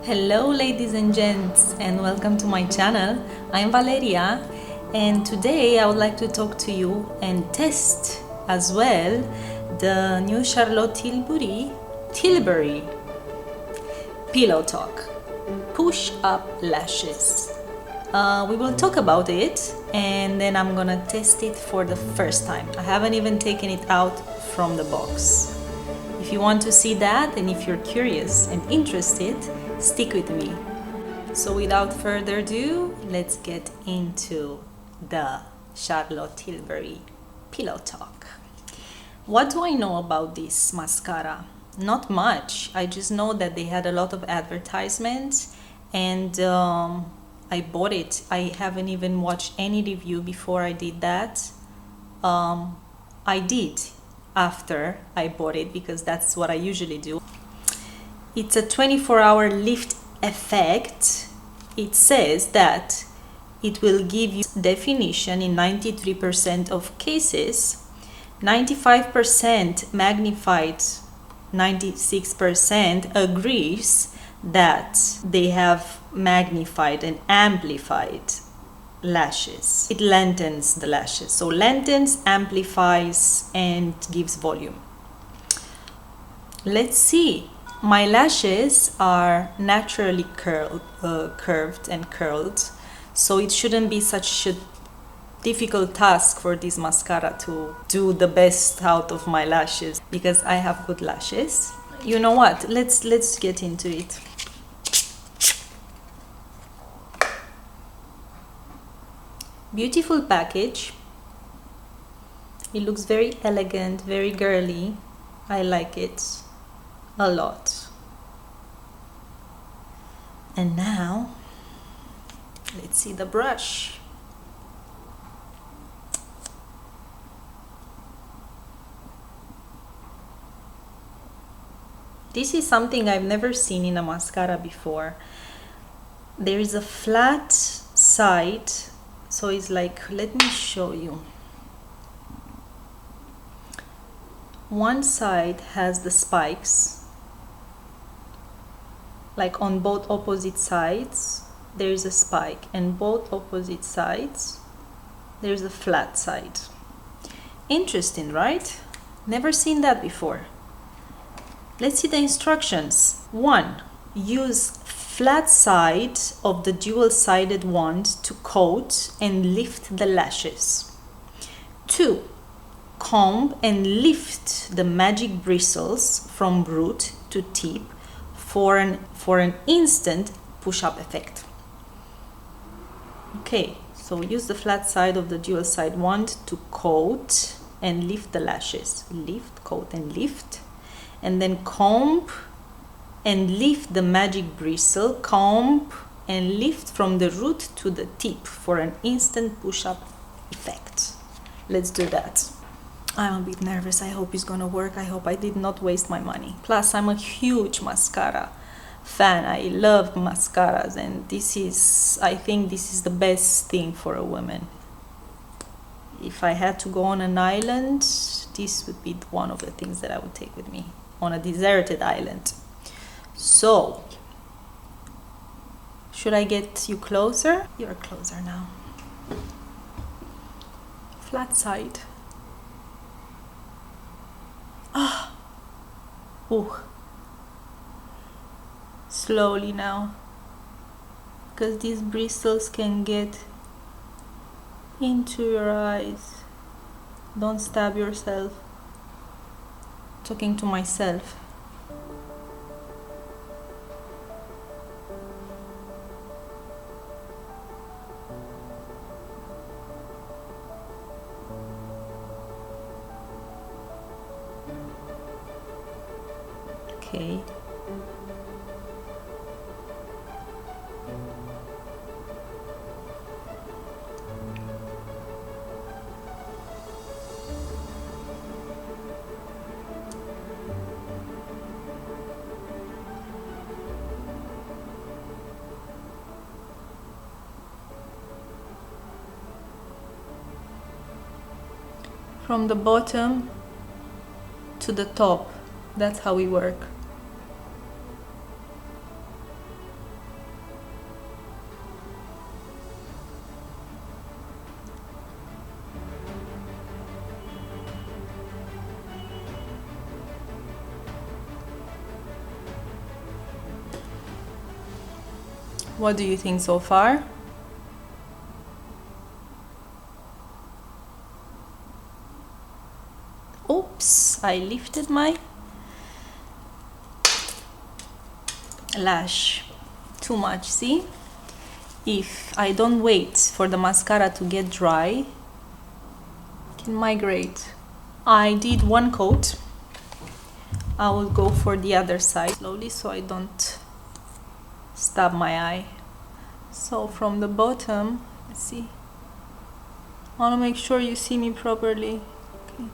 Hello ladies and gents, and welcome to my channel. I'm Valeria, and today I would like to talk to you and test as well the new Charlotte Tilbury Pillow Talk Push Up Lashes. We will talk about it and then I'm gonna test it for the first time. I haven't even taken it out from the box. If you want to see that and if you're curious and interested, stick with me. So without further ado, let's get into the Charlotte Tilbury Pillow Talk. What do I know about this mascara? Not much. I just know that they had a lot of advertisements and I bought it. I haven't even watched any review before I did that. I did after I bought it because that's what I usually do. It's a 24-hour lift effect. It says that it will give you definition in 93% of cases, 95% magnified, 96% agrees that they have magnified and amplified lashes. It lengthens the lashes. So lengthens, amplifies, and gives volume. Let's see. My lashes are naturally curved and curled, so it shouldn't be such a difficult task for this mascara to do the best out of my lashes because I have good lashes. You know what? Let's get into it. Beautiful package. It looks very elegant, very girly. I like it a lot. And now let's see the brush. This is something I've never seen in a mascara before. There is a flat side, so it's like, let me show you. One side has the spikes, like on both opposite sides there is a spike, and both opposite sides there's a flat side. Interesting, right? Never seen that before. Let's see the instructions. 1. Use flat side of the dual-sided wand to coat and lift the lashes. 2. Comb and lift the magic bristles from root to tip for an instant push-up effect. Okay, so use the flat side of the dual side wand to coat and lift the lashes. Lift, coat and lift. And then comb and lift the magic bristle. Comb and lift from the root to the tip for an instant push-up effect. Let's do that. I'm a bit nervous. I hope it's gonna work. I hope I did not waste my money. Plus, I'm a huge mascara fan. I love mascaras, and I think this is the best thing for a woman. If I had to go on an island, this would be one of the things that I would take with me on a deserted island. So, should I get you closer? You're closer now. Flat side. Ah, ooh. Slowly now, because these bristles can get into your eyes. Don't stab yourself. Talking to myself. Okay. From the bottom to the top. That's how we work. What do you think so far? Oops, I lifted my lash too much, see? If I don't wait for the mascara to get dry, it can migrate. I did one coat. I will go for the other side slowly so I don't stab my eye. So from the bottom, let's see. I want to make sure you see me properly. Okay.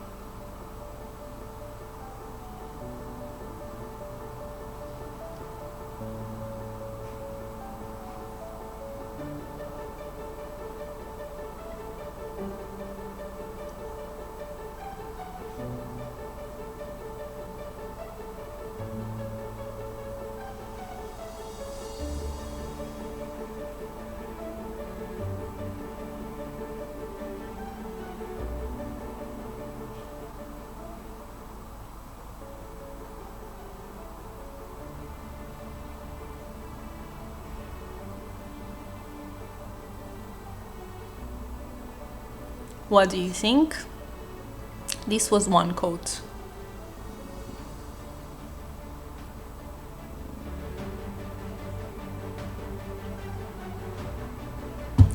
What do you think? This was one coat.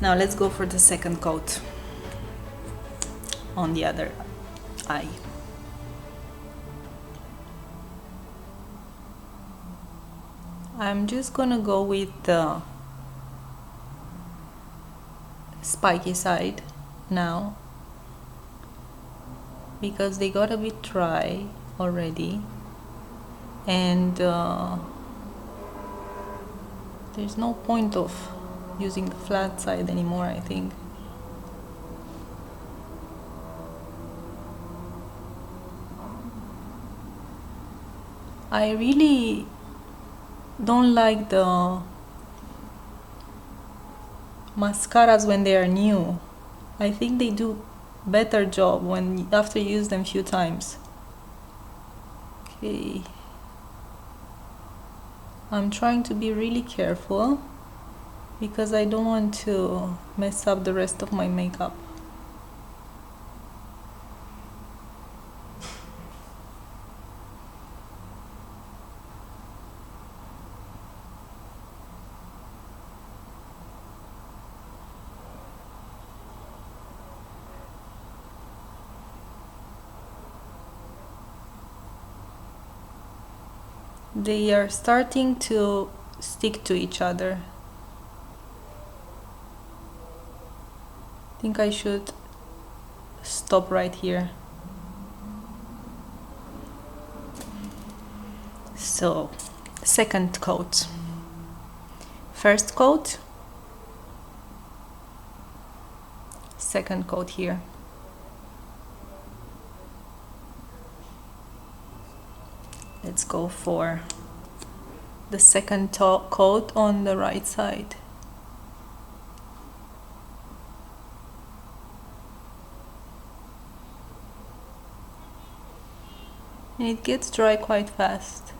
Now let's go for the second coat on the other eye. I'm just gonna go with the Spiky Side now, because they got a bit dry already, and there's no point of using the flat side anymore, I think. I really don't like the mascaras when they are new. I think they do better job when after you use them few times. Okay, I'm trying to be really careful because I don't want to mess up the rest of my makeup. They are starting to stick to each other. I think I should stop right here. So, second coat. First coat, second coat here. Let's go for the second coat on the right side. And it gets dry quite fast.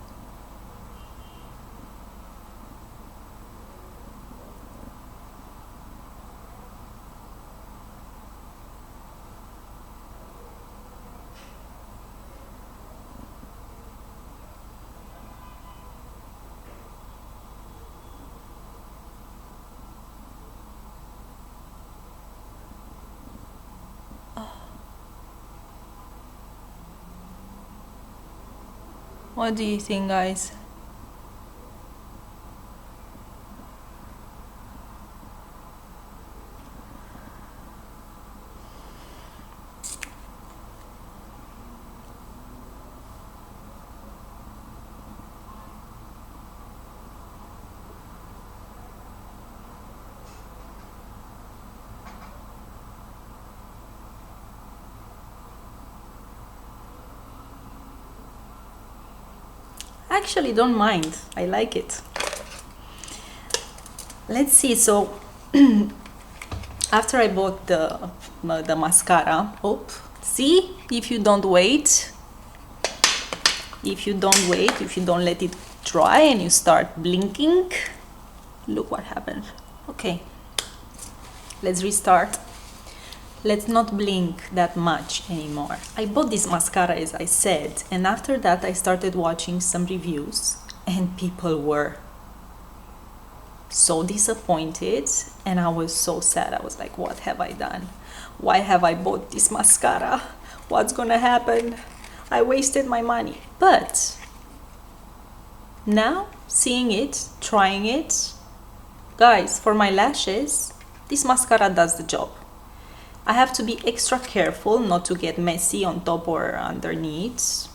What do you think, guys? I actually don't mind. I like it. Let's see. So after I bought the mascara, see, if you don't wait, if you don't let it dry and you start blinking, Look what happened. Okay, let's restart. Let's not blink that much anymore. I bought this mascara, as I said, and after that I started watching some reviews and people were so disappointed and I was so sad. I was like, what have I done? Why have I bought this mascara? What's gonna happen? I wasted my money. But now, seeing it, trying it, guys, for my lashes, this mascara does the job. I have to be extra careful not to get messy on top or underneath.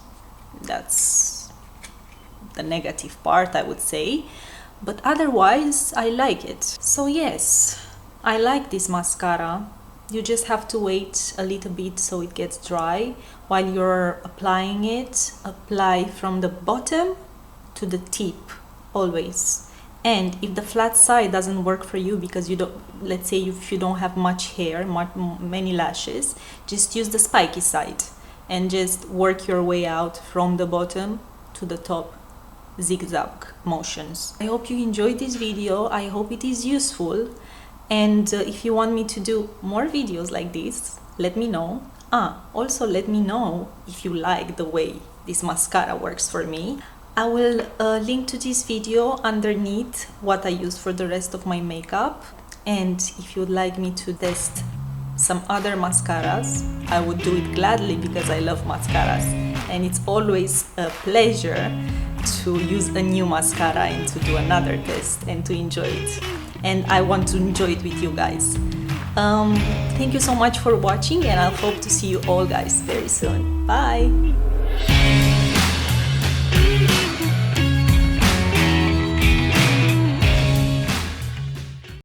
That's the negative part, I would say. But otherwise, I like it. So yes, I like this mascara. You just have to wait a little bit so it gets dry. While you're applying it, apply from the bottom to the tip, always. And if the flat side doesn't work for you because you don't, let's say if you don't have much hair, many lashes, just use the spiky side and just work your way out from the bottom to the top, zigzag motions. I hope you enjoyed this video. I hope it is useful. And if you want me to do more videos like this, let me know. Also let me know if you like the way this mascara works for me. I will link to this video underneath what I use for the rest of my makeup, and if you'd like me to test some other mascaras, I would do it gladly because I love mascaras and it's always a pleasure to use a new mascara and to do another test and to enjoy it, and I want to enjoy it with you guys. Thank you so much for watching and I hope to see you all guys very soon. Bye!